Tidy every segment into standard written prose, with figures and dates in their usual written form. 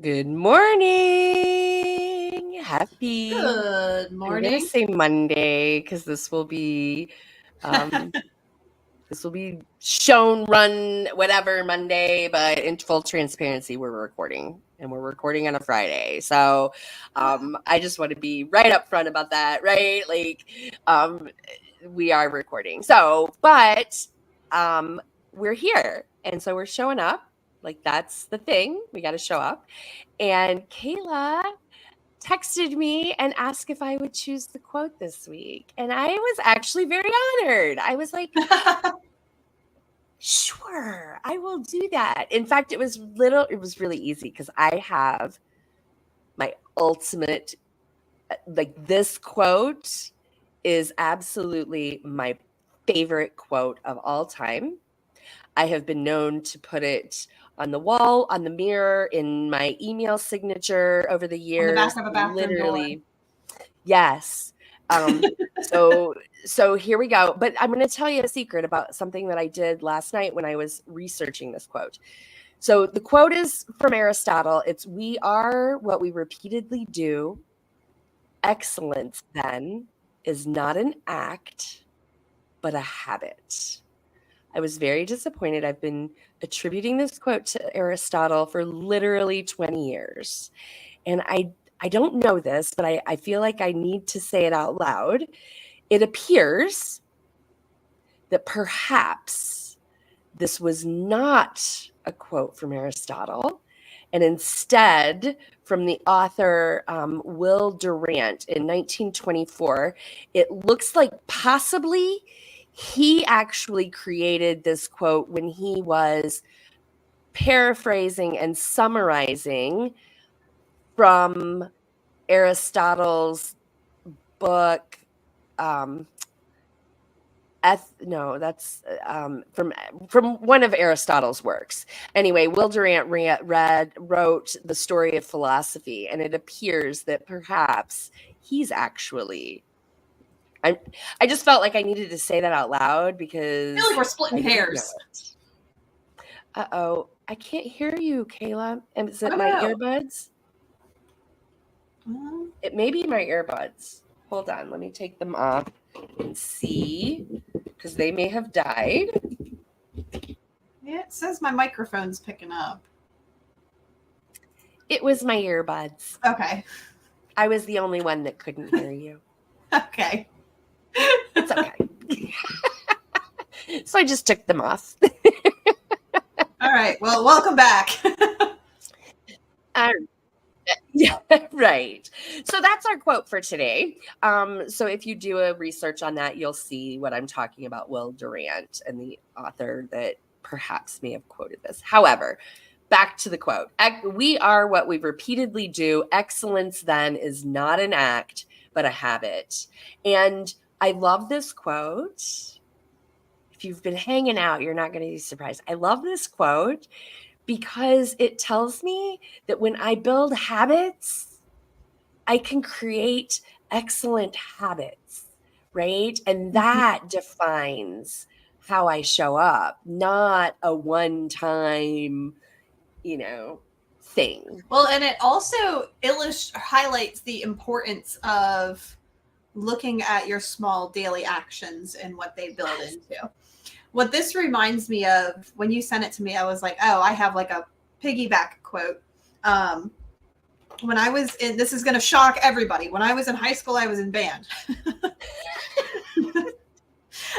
Good morning. Happy. Good I'm gonna morning. say Monday because this will be shown, run, whatever Monday. But in full transparency, we're recording, and we're recording on a Friday. So I just want to be right up front about that, right? Like we are recording. So, but we're here, and so we're showing up. Like that's the thing. We got to show up. And Kayla texted me and asked if I would choose the quote this week. And I was actually very honored. I was like, sure, I will do that. In fact, it was really easy because I have my ultimate, like this quote is absolutely my favorite quote of all time. I have been known to put it on the wall, on the mirror, in my email signature over the years. On the back of a bathroom Literally, door. yes. So here we go. But I'm going to tell you a secret about something that I did last night when I was researching this quote. So the quote is from Aristotle. It's "We are what we repeatedly do. Excellence, then, is not an act, but a habit." I was very disappointed. I've been attributing this quote to Aristotle for literally 20 years. And I don't know this, but I feel like I need to say it out loud. It appears that perhaps this was not a quote from Aristotle, and instead from the author Will Durant in 1924. It looks like possibly he actually created this quote when he was paraphrasing and summarizing from Aristotle's book. That's from one of Aristotle's works. Anyway, Will Durant wrote The Story of Philosophy, and it appears that perhaps he's actually. I just felt like I needed to say that out loud because I feel like we're splitting hairs. Uh-oh, I can't hear you, Kayla. Is it my earbuds? It may be my earbuds. Hold on, let me take them off and see, because they may have died. Yeah, it says my microphone's picking up. It was my earbuds. Okay. I was the only one that couldn't hear you. Okay. It's okay. So I just took them off. All right. Well, welcome back. Yeah, right. So that's our quote for today. So if you do a research on that, you'll see what I'm talking about, Will Durant, and the author that perhaps may have quoted this. However, back to the quote. We are what we repeatedly do. Excellence, then, is not an act, but a habit. And I love this quote. If you've been hanging out, you're not going to be surprised. I love this quote because it tells me that when I build habits, I can create excellent habits, right? And that defines how I show up, not a one-time, thing. Well, and it also highlights the importance of looking at your small daily actions and what they build into. What this reminds me of, when you sent it to me, I was like, oh, I have like a piggyback quote. When I was in, this is going to shock everybody. When I was in high school, I was in band.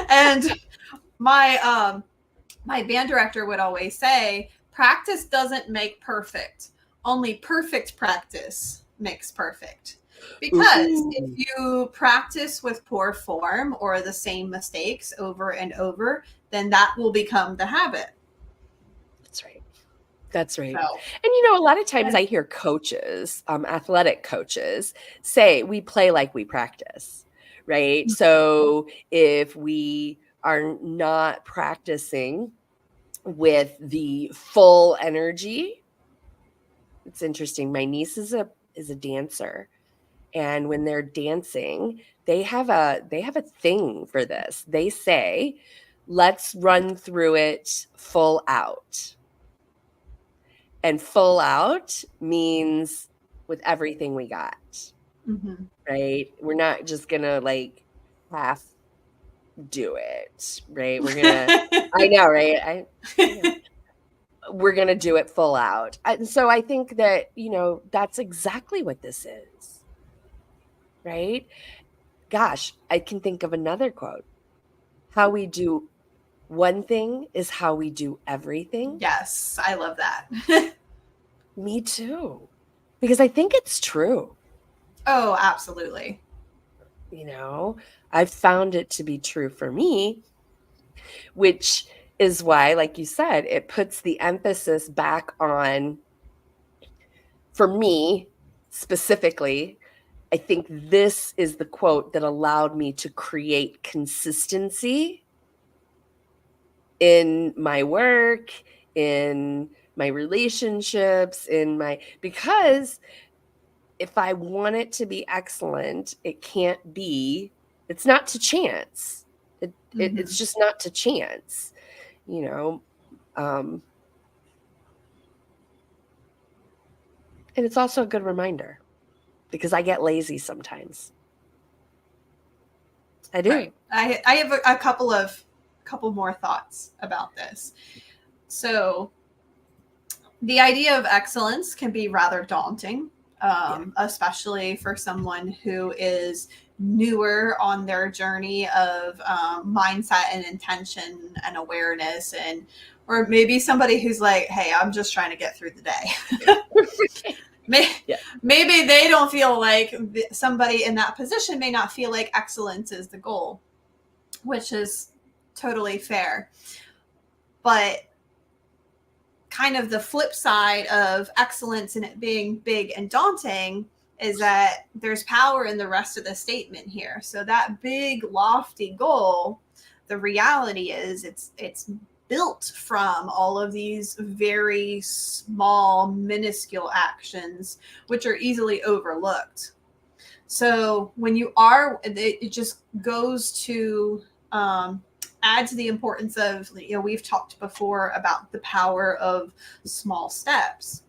And my band director would always say, practice doesn't make perfect. Only perfect practice makes perfect. Because if you practice with poor form or the same mistakes over and over, then that will become the habit. That's right. That's right. So, and a lot of times I hear coaches, athletic coaches, say we play like we practice, right? Mm-hmm. So if we are not practicing with the full energy, it's interesting. My niece is a dancer, and when they're dancing, they have a thing for this. They say, "Let's run through it full out." And full out means with everything we got, right? We're not just going to like half do it, right? We're going to, I know, right? We're going to do it full out. And so I think that, that's exactly what this is, right? Gosh, I can think of another quote. How we do one thing is how we do everything. Yes, I love that. Me too. Because I think it's true. Oh, absolutely. I've found it to be true for me, which is why, like you said, it puts the emphasis back on, for me specifically, I think this is the quote that allowed me to create consistency in my work, in my relationships, because if I want it to be excellent, it's not to chance. It's just not to chance, and it's also a good reminder because I get lazy sometimes. I do. Right. I have a couple more thoughts about this. So the idea of excellence can be rather daunting, especially for someone who is newer on their journey of mindset and intention and awareness, or maybe somebody who's like, hey, I'm just trying to get through the day. Maybe they don't feel like somebody in that position may not feel like excellence is the goal, which is totally fair. But kind of the flip side of excellence and it being big and daunting is that there's power in the rest of the statement here. So that big, lofty goal, the reality is it's built from all of these very small, minuscule actions, which are easily overlooked. So when it just goes to add to the importance of, we've talked before about the power of small steps.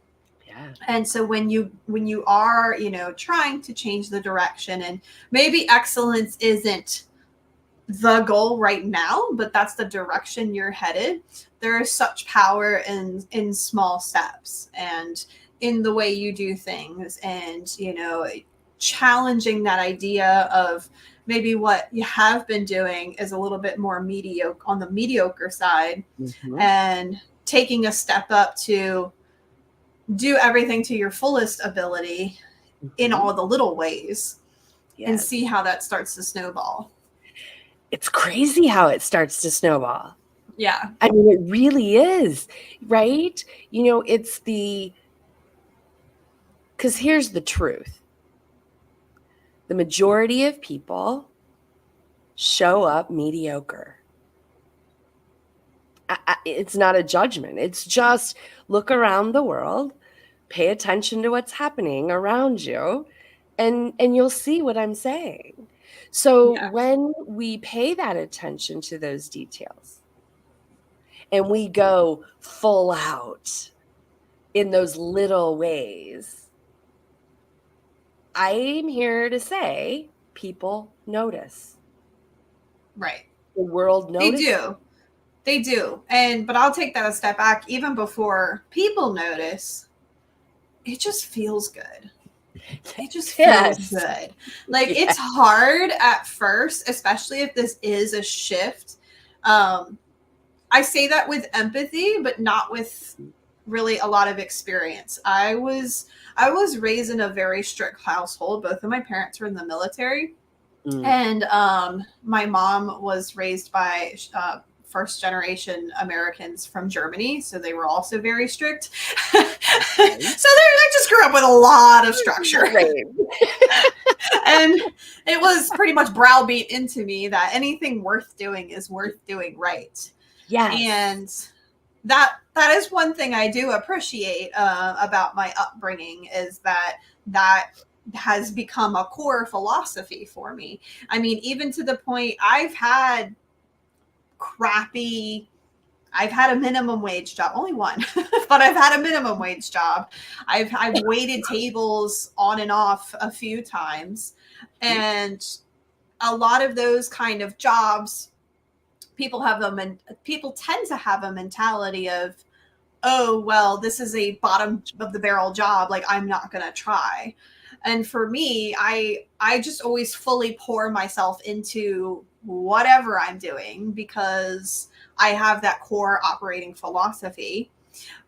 Yeah. And so when you are, trying to change the direction, and maybe excellence isn't the goal right now, but that's the direction you're headed, there is such power in small steps and in the way you do things, and challenging that idea of maybe what you have been doing is a little bit more mediocre, on the mediocre side, and taking a step up to do everything to your fullest ability in all the little ways, and see how that starts to snowball. It's crazy how it starts to snowball. Yeah. I mean, it really is, right? Because here's the truth. The majority of people show up mediocre. It's not a judgment. It's just look around the world, pay attention to what's happening around you, and you'll see what I'm saying. So when we pay that attention to those details and we go full out in those little ways, I'm here to say people notice. Right. The world notices. They do. But I'll take that a step back. Even before people notice, it just feels good. It just feels good. Like it's hard at first, especially if this is a shift. I say that with empathy, but not with really a lot of experience. I was raised in a very strict household. Both of my parents were in the military. And my mom was raised by first generation Americans from Germany. So they were also very strict. So I just grew up with a lot of structure. Right. And it was pretty much browbeat into me that anything worth doing is worth doing right. Yeah. And that is one thing I do appreciate about my upbringing, is that has become a core philosophy for me. I mean, even to the point I've had crappy, I've had a minimum wage job, only one, but I've had a minimum wage job. I've waited tables on and off a few times. And a lot of those kind of jobs, people tend to have a mentality of, oh, well, this is a bottom of the barrel job. Like, I'm not going to try. And for me, I just always fully pour myself into whatever I'm doing because I have that core operating philosophy.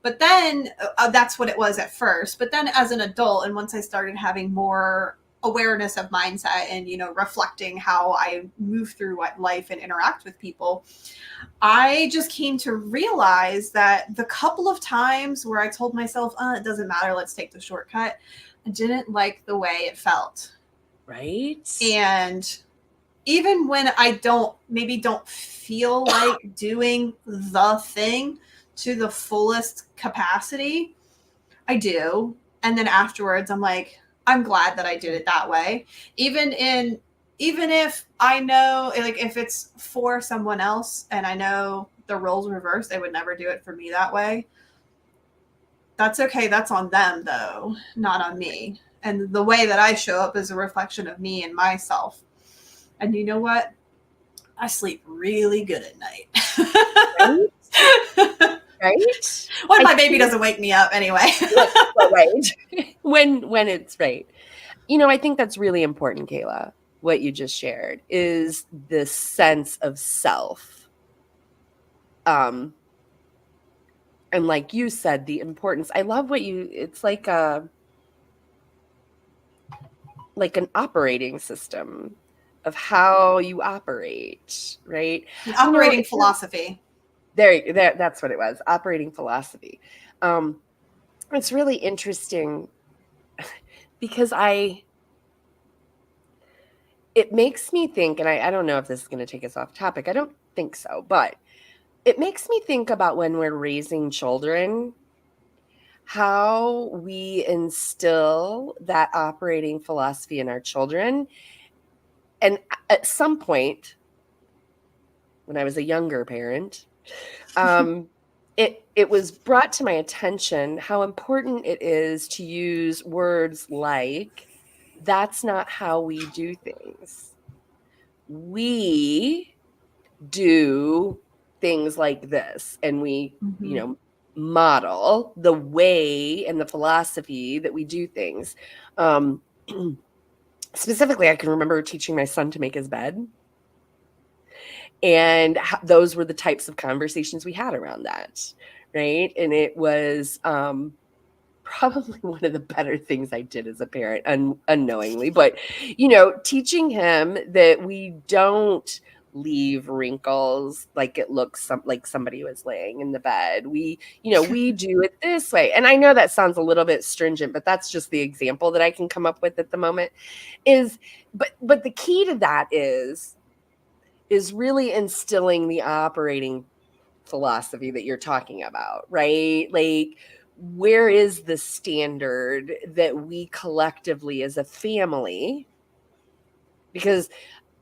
But then that's what it was at first. But then as an adult, and once I started having more awareness of mindset and, you know, reflecting how I move through life and interact with people, I just came to realize that the couple of times where I told myself, it doesn't matter, let's take the shortcut, I didn't like the way it felt. Right. And even when I don't feel like doing the thing to the fullest capacity, I do. And then afterwards, I'm like, I'm glad that I did it that way. Even if I know, like, if it's for someone else and I know the roles reversed, they would never do it for me that way. That's okay. That's on them, though, not on me. And the way that I show up is a reflection of me and myself. And you know what? I sleep really good at night. Right? Right? When my baby doesn't wake me up, anyway. Right. When it's right. You know, I think that's really important, Kayla. What you just shared is this sense of self. And like you said, the importance. I love it's like an operating system of how you operate, right? An operating philosophy. That's what it was. Operating philosophy. It's really interesting because it makes me think, and I don't know if this is going to take us off topic. I don't think so, but it makes me think about when we're raising children, how we instill that operating philosophy in our children. And at some point, when I was a younger parent, it was brought to my attention how important it is to use words like, that's not how we do things. We do things like this, and we, you know, model the way and the philosophy that we do things. Specifically, I can remember teaching my son to make his bed. And those were the types of conversations we had around that, right? And it was probably one of the better things I did as a parent, unknowingly. But, you know, teaching him that we don't leave wrinkles like it looks like somebody was laying in the bed. We do it this way. And I know that sounds a little bit stringent, but that's just the example that I can come up with at the moment. But the key to that is really instilling the operating philosophy that you're talking about, right? Like, where is the standard that we collectively as a family, because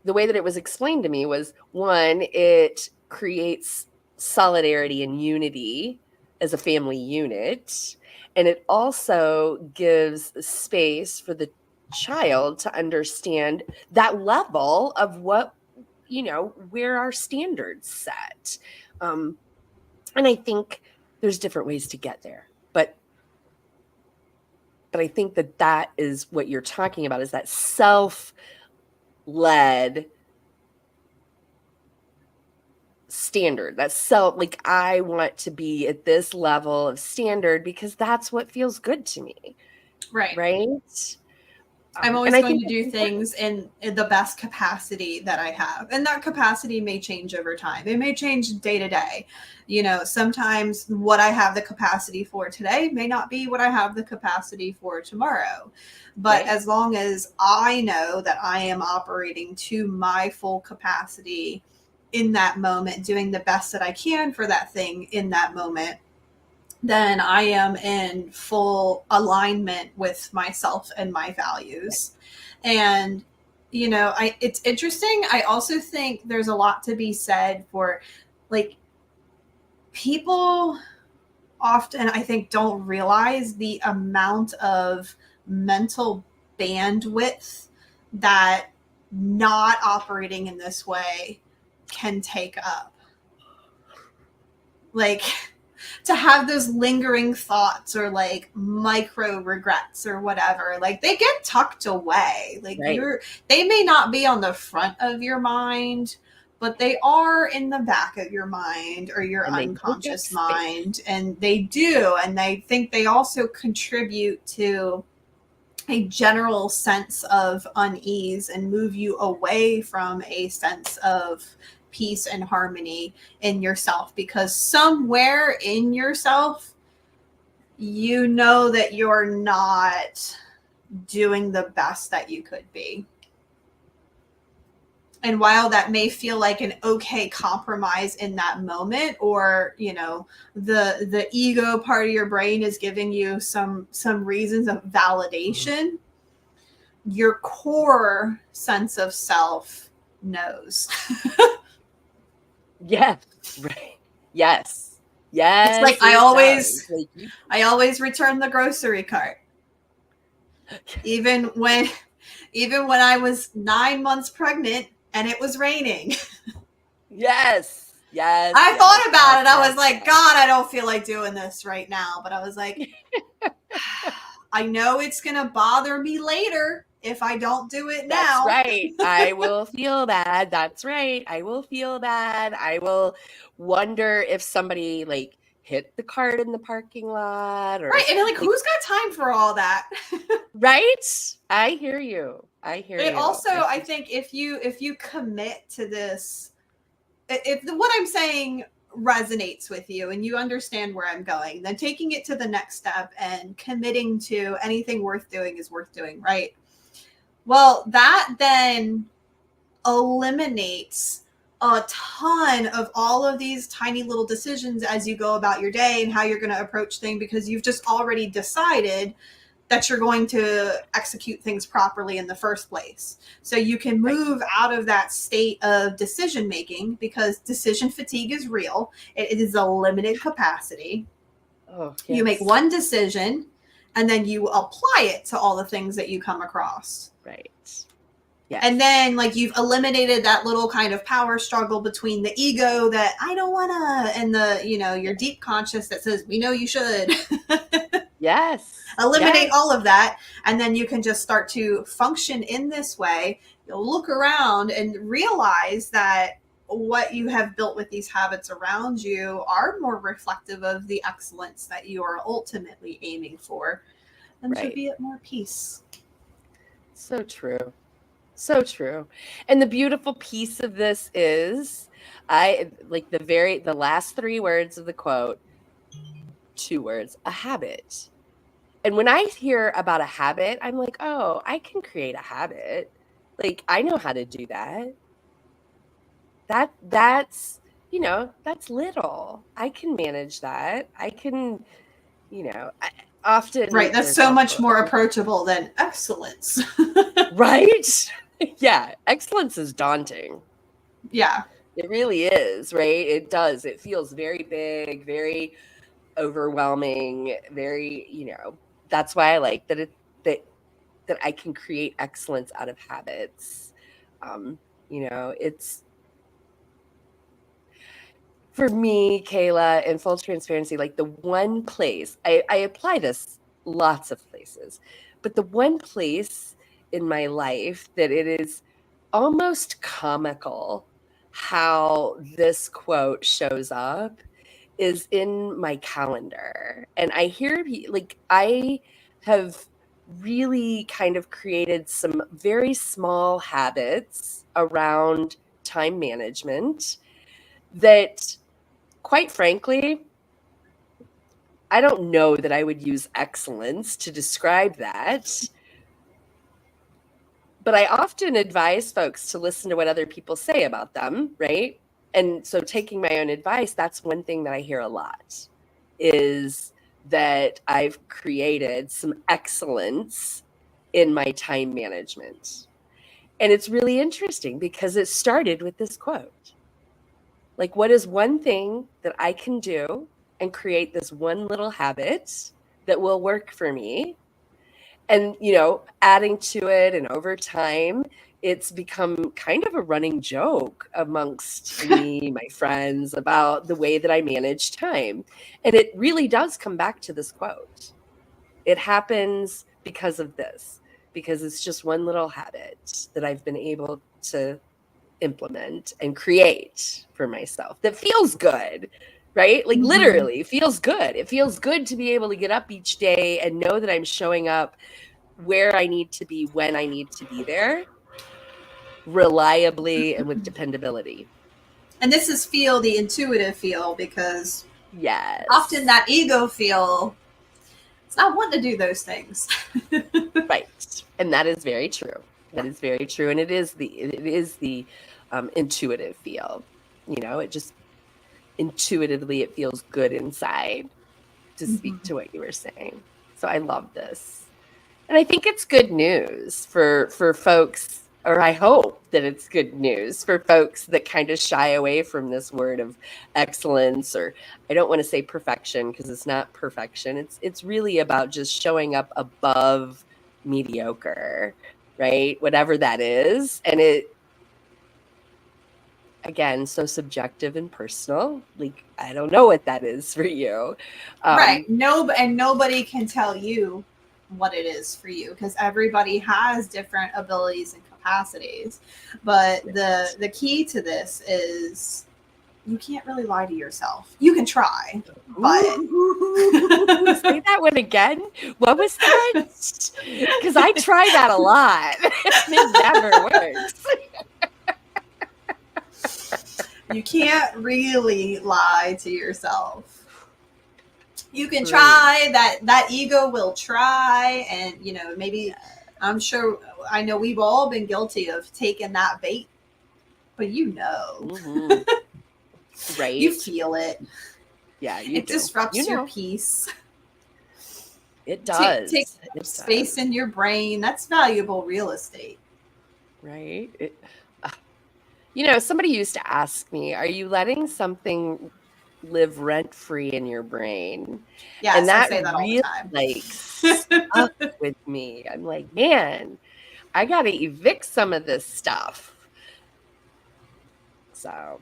the way that it was explained to me was, one, it creates solidarity and unity as a family unit. And it also gives space for the child to understand that level of what, you know, where our standards set. And I think there's different ways to get there, but I think that is what you're talking about, is that self-led standard. That's like, I want to be at this level of standard because that's what feels good to me. Right. I'm always going to do things in the best capacity that I have. And that capacity may change over time. It may change day to day. You know, sometimes what I have the capacity for today may not be what I have the capacity for tomorrow. But as long as I know that I am operating to my full capacity in that moment, doing the best that I can for that thing in that moment, then I am in full alignment with myself and my values. And, you know, it's interesting. I also think there's a lot to be said for, like, people often, I think, don't realize the amount of mental bandwidth that not operating in this way can take up. Like, to have those lingering thoughts or like micro regrets or whatever, like they get tucked away. Like they may not be on the front of your mind, but they are in the back of your mind or your unconscious mind. And they do. And I think they also contribute to a general sense of unease and move you away from a sense of peace and harmony in yourself, because somewhere in yourself, you know that you're not doing the best that you could be. And while that may feel like an okay compromise in that moment, or, you know, the ego part of your brain is giving you some reasons of validation, your core sense of self knows. Yes. Right. Yes. Yes. It's like I always return the grocery cart. Even when I was 9 months pregnant and it was raining. Yes. Yes. I thought about it. I was like, God, I don't feel like doing this right now. But I was like, I know it's going to bother me later if I don't do it now. That's right. I will feel bad. That's right. I will feel bad. I will wonder if somebody like hit the cart in the parking lot, or right. And like who's got time for all that? Right. I hear you. It also, I think if you commit to this, if what I'm saying resonates with you and you understand where I'm going, then taking it to the next step and committing to anything worth doing is worth doing, right? Well, that then eliminates a ton of all of these tiny little decisions as you go about your day and how you're going to approach things, because you've just already decided that you're going to execute things properly in the first place. So you can move out of that state of decision making, because decision fatigue is real. It is a limited capacity. Oh, yes. You make one decision and then you apply it to all the things that you come across. Right. Yes. And then like you've eliminated that little kind of power struggle between the ego that I don't wanna, and the, you know, your deep conscious that says, we know you should. Yes. Eliminate all of that. And then you can just start to function in this way. You'll look around and realize that what you have built with these habits around you are more reflective of the excellence that you are ultimately aiming for, and to be at more peace. So true. So true. And the beautiful piece of this is, I like the last 3 words of the quote, 2 words, a habit. And when I hear about a habit, I'm like, oh, I can create a habit. Like, I know how to do that. That's, you know, that's little. I can manage that. I can, you know, often. Right. That's so much more approachable than excellence. Right? Yeah. Excellence is daunting. Yeah. It really is, right? It does. It feels very big, very overwhelming, very, you know, that's why I like that that I can create excellence out of habits. You know, it's, for me, Kayla, in full transparency, like the one place, I apply this lots of places, but the one place in my life that it is almost comical how this quote shows up is in my calendar. And I hear, like, I have really kind of created some very small habits around time management that, quite frankly, I don't know that I would use excellence to describe that. But I often advise folks to listen to what other people say about them, right? And so taking my own advice, that's one thing that I hear a lot, is that I've created some excellence in my time management. And it's really interesting because it started with this quote. Like, what is one thing that I can do and create this one little habit that will work for me? And, adding to it, and over time, it's become kind of a running joke amongst me, my friends, about the way that I manage time. And it really does come back to this quote. It happens because of this, because it's just one little habit that I've been able to implement and create for myself that feels good, right? Like literally feels good. It feels good to be able to get up each day and know that I'm showing up where I need to be, when I need to be there, reliably and with dependability. And this is the intuitive feel, because Yes. often that ego feel, it's not wanting to do those things. Right. And that is very true. That is very true. And it is the intuitive feel. It just intuitively, it feels good inside, to speak to what you were saying. So I love this. And I think it's good news for folks, or I hope that it's good news for folks that kind of shy away from this word of excellence, or I don't want to say perfection, because it's not perfection. It's really about just showing up above mediocre, right? Whatever that is. And it, again, so subjective and personal. Like, I don't know what that is for you. Right. And nobody can tell you what it is for you, because everybody has different abilities and capacities. But the key to this is you can't really lie to yourself. You can try, but say that one again. What was that? Because I try that a lot. It never works. You can't really lie to yourself. You can try, that ego will try, and maybe, I'm sure, I know we've all been guilty of taking that bait, but right, you feel it. Yeah, it disrupts your peace. It does. Take space in your brain. That's valuable real estate, right? Somebody used to ask me, are you letting something live rent-free in your brain? Yes, and that, I say that really all the time. Like, stuck with me. I'm like, man, I gotta evict some of this stuff. So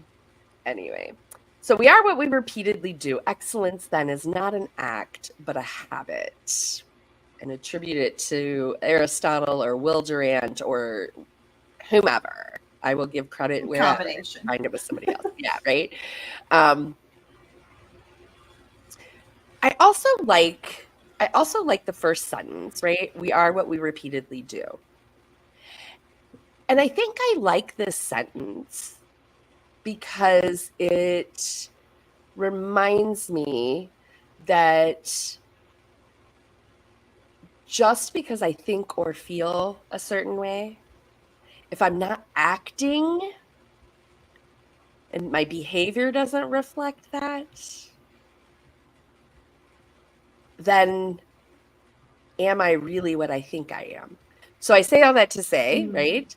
anyway, so we are what we repeatedly do. Excellence then is not an act, but a habit. And attribute it to Aristotle or Will Durant or whomever. I will give credit where I find it with somebody else. Yeah, right. I also like the first sentence, right? We are what we repeatedly do. And I think I like this sentence because it reminds me that just because I think or feel a certain way, if I'm not acting and my behavior doesn't reflect that, then am I really what I think I am? So I say all that to say, right?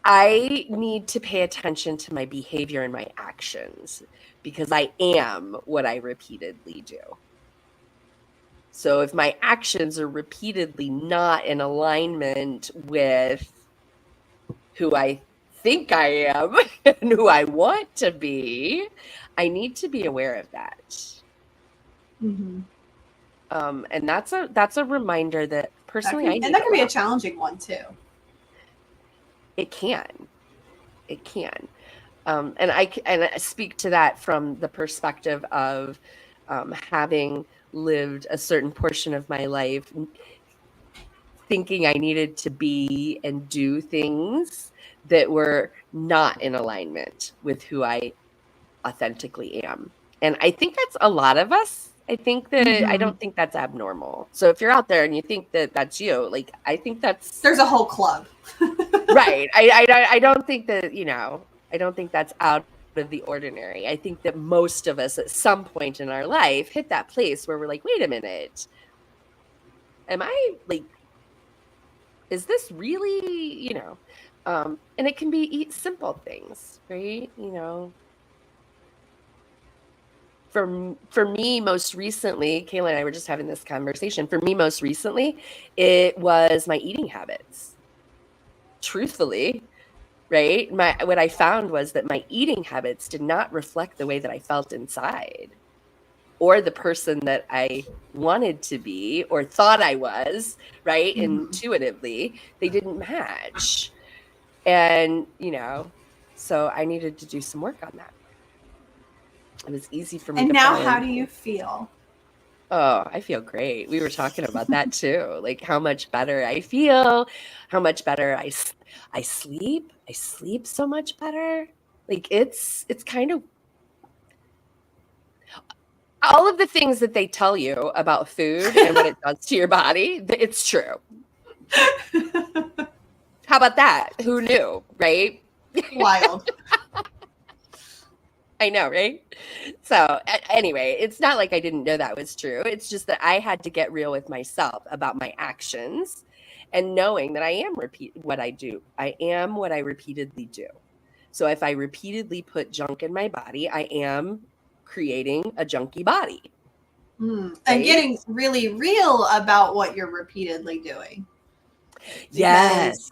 I need to pay attention to my behavior and my actions, because I am what I repeatedly do. So if my actions are repeatedly not in alignment with who I think I am and who I want to be, I need to be aware of that. And that's a reminder that personally, that can be a challenging one too. It can. And I speak to that from the perspective of having lived a certain portion of my life thinking I needed to be and do things that were not in alignment with who I authentically am. And I think that's a lot of us. I think that I don't think that's abnormal. So if you're out there and you think that that's you, like, I think there's a whole club. Right. I don't think that, I don't think that's out of the ordinary. I think that most of us at some point in our life hit that place where we're like, wait a minute, am I like, is this really, And it can be eat simple things, right? For me, most recently, Kayla and I were just having this conversation. For me, most recently, it was my eating habits. Truthfully, right? What I found was that my eating habits did not reflect the way that I felt inside or the person that I wanted to be or thought I was, right? Intuitively, they didn't match. And, so I needed to do some work on that. It was easy for me And to now, fall how do into. you feel? Oh, I feel great. We were talking about that too. Like how much better I feel, how much better I sleep. I sleep so much better. Like it's kind of all of the things that they tell you about food and what it does to your body, it's true. How about that? Who knew, right? Wild. I know, right? So, anyway, it's not like I didn't know that was true. It's just that I had to get real with myself about my actions and knowing that I am what I do. I am what I repeatedly do. So, if I repeatedly put junk in my body, I am creating a junky body. And Right? getting really real about what you're repeatedly doing. Yes.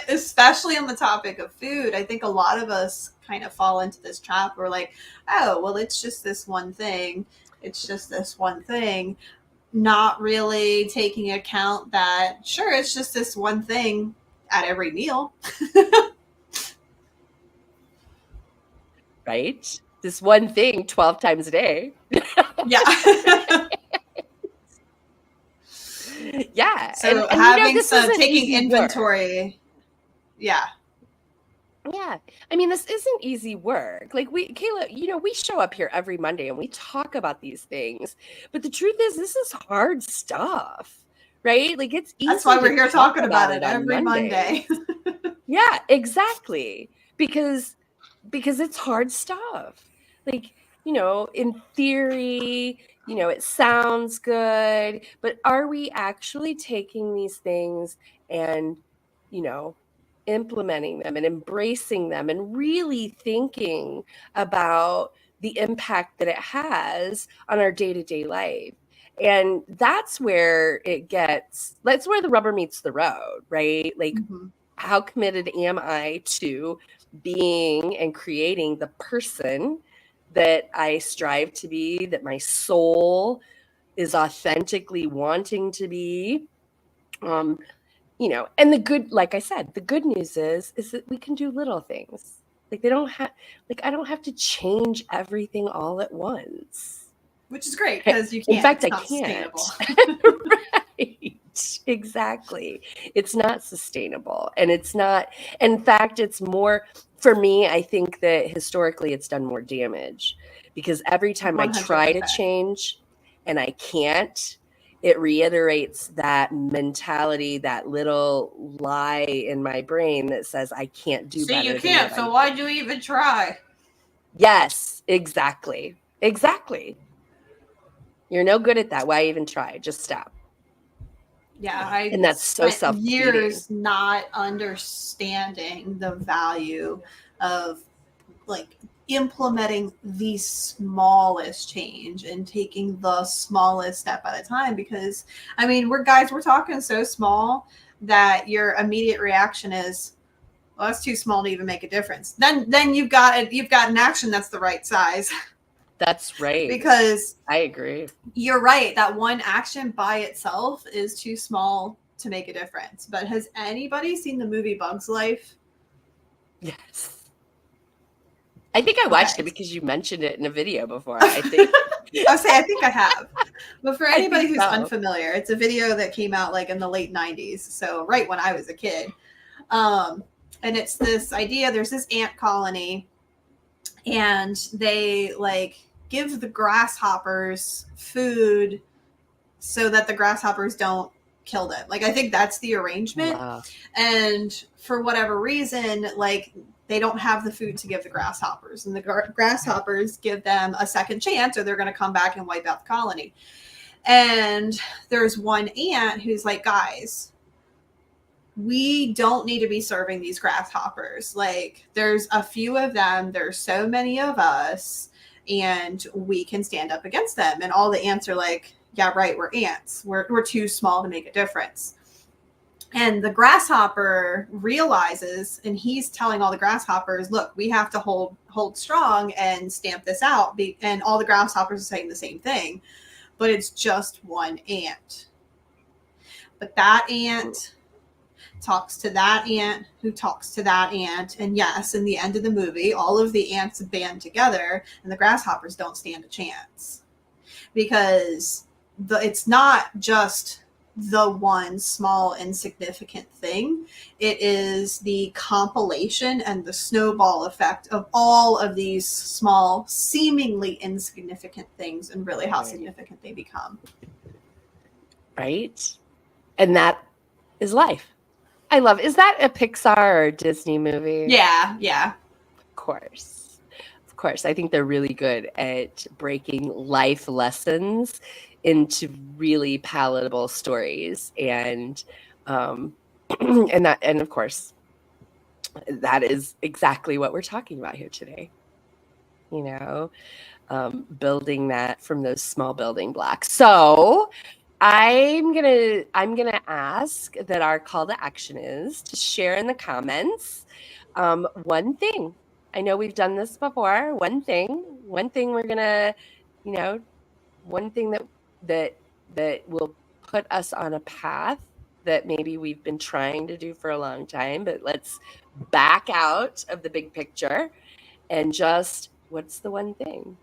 Especially on the topic of food, I think a lot of us kind of fall into this trap. We're like, oh, well, it's just this one thing. It's just this one thing. Not really taking account that, sure, it's just this one thing at every meal. Right? This one thing 12 times a day. Yeah. Yeah. So And having this some isn't taking easy inventory. work. Yeah. Yeah. I mean, this isn't easy work. Like Kayla, we show up here every Monday and we talk about these things. But the truth is this is hard stuff. Right? Like it's That's why easy we're to here talk talking about about it it on every Mondays. Monday. Yeah, exactly. Because it's hard stuff. Like, in theory, it sounds good, but are we actually taking these things and, you know, implementing them and embracing them and really thinking about the impact that it has on our day-to-day life? And that's where the rubber meets the road, right? Like, how committed am I to being and creating the person that I strive to be, that my soul is authentically wanting to be? And like I said, the good news is that we can do little things. Like I don't have to change everything all at once. Which is great because you In can't. fact, It's I not can't. sustainable. Right. Exactly. It's not sustainable. And it's not, in fact, it's more, for me, I think that historically it's done more damage because every time I try to 100%. change and I can't, it reiterates that mentality, that little lie in my brain that says I can't do better. See, you can't, so why'd you even try? Yes, exactly. Exactly. You're no good at that. Why even try? Just stop. Yeah, I And that's so spent self-defeating. years not understanding the value of like implementing the smallest change and taking the smallest step at a time. Because I mean, we're talking so small that your immediate reaction is, well, that's too small to even make a difference. Then you've got an action that's the right size. That's right. Because I agree. You're right. That one action by itself is too small to make a difference. But has anybody seen the movie Bug's Life? Yes. I think I watched it because you mentioned it in a video before. I think. I think I have. But for anybody who's so. unfamiliar, it's a video that came out like in the late 90s. So right when I was a kid. And it's this idea, there's this ant colony and they like give the grasshoppers food so that the grasshoppers don't kill them. Like, I think that's the arrangement. Wow. And for whatever reason, like, they don't have the food to give the grasshoppers, and the grasshoppers give them a second chance or they're going to come back and wipe out the colony. And there's one ant who's like, guys, we don't need to be serving these grasshoppers. Like, there's a few of them, there's so many of us, and we can stand up against them. And all the ants are like, yeah, right, we're ants. We're too small to make a difference. And the grasshopper realizes, and he's telling all the grasshoppers, look, we have to hold strong and stamp this out. And all the grasshoppers are saying the same thing, but it's just one ant. But that ant talks to that ant, who talks to that ant. And yes, in the end of the movie, all of the ants band together and the grasshoppers don't stand a chance. Because it's not just the one small insignificant thing. It is the compilation and the snowball effect of all of these small, seemingly insignificant things, and really how significant they become. Right? And that is life. I love. Is that a Pixar or Disney movie? Yeah. Of course. I think they're really good at breaking life lessons into really palatable stories, and and of course, that is exactly what we're talking about here today. You know, building that from those small building blocks. So I'm gonna ask that our call to action is to share in the comments one thing. I know we've done this before. One thing we're gonna, one thing that will put us on a path that maybe we've been trying to do for a long time, but let's back out of the big picture and just, what's the one thing?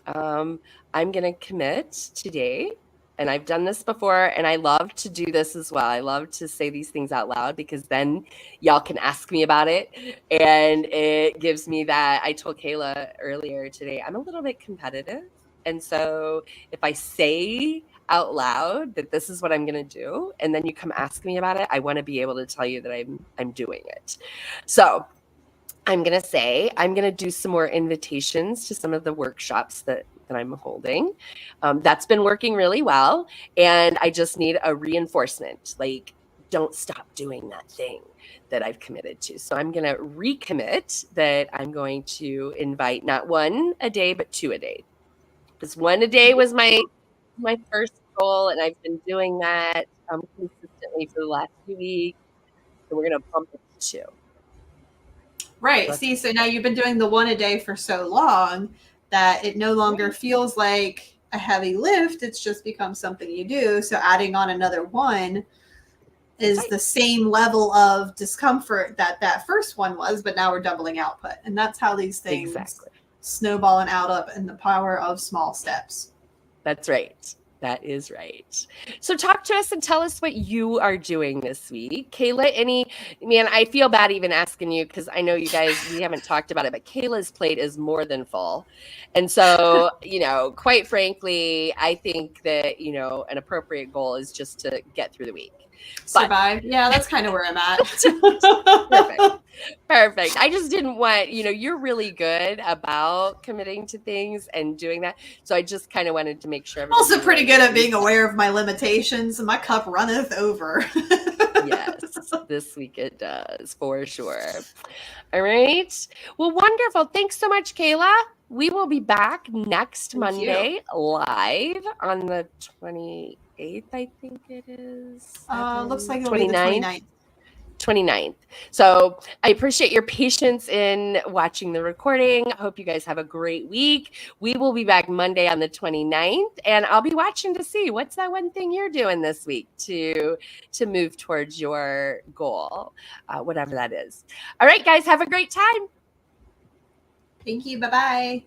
I'm going to commit today, and I've done this before, and I love to do this as well. I love to say these things out loud because then y'all can ask me about it, and it gives me that. I told Kayla earlier today, I'm a little bit competitive, and so if I say out loud that this is what I'm going to do, and then you come ask me about it, I want to be able to tell you that I'm doing it. So I'm going to do some more invitations to some of the workshops that I'm holding. That's been working really well. And I just need a reinforcement, like, don't stop doing that thing that I've committed to. So I'm going to recommit that I'm going to invite not one a day, but 2 a day. Because 1 a day was my first goal. And I've been doing that consistently for the last few weeks. So we're going to bump it to 2. Right. See, so now you've been doing the 1 a day for so long that it no longer feels like a heavy lift. It's just become something you do. So adding on another 1 is the same level of discomfort that first one was, but now we're doubling output. And that's how these things snowball and add up in the power of small steps. That's right. That is right. So talk to us and tell us what you are doing this week. Kayla, I feel bad even asking you because I know you guys, we haven't talked about it, but Kayla's plate is more than full. And so, quite frankly, I think that, an appropriate goal is just to get through the week. Survive. Yeah, that's kind of where I'm at. Perfect. I just didn't want, you're really good about committing to things and doing that. So I just kind of wanted to make sure. I'm also pretty good at being aware of my limitations, and my cup runneth over. Yes, this week it does, for sure. All right. Well, wonderful. Thanks so much, Kayla. We will be back next Monday live on the 28th, I think it is. Looks like it'll be the 29th. 29th. So I appreciate your patience in watching the recording. I hope you guys have a great week. We will be back Monday on the 29th, and I'll be watching to see what's that one thing you're doing this week to move towards your goal, whatever that is. All right, guys, have a great time. Thank you. Bye-bye.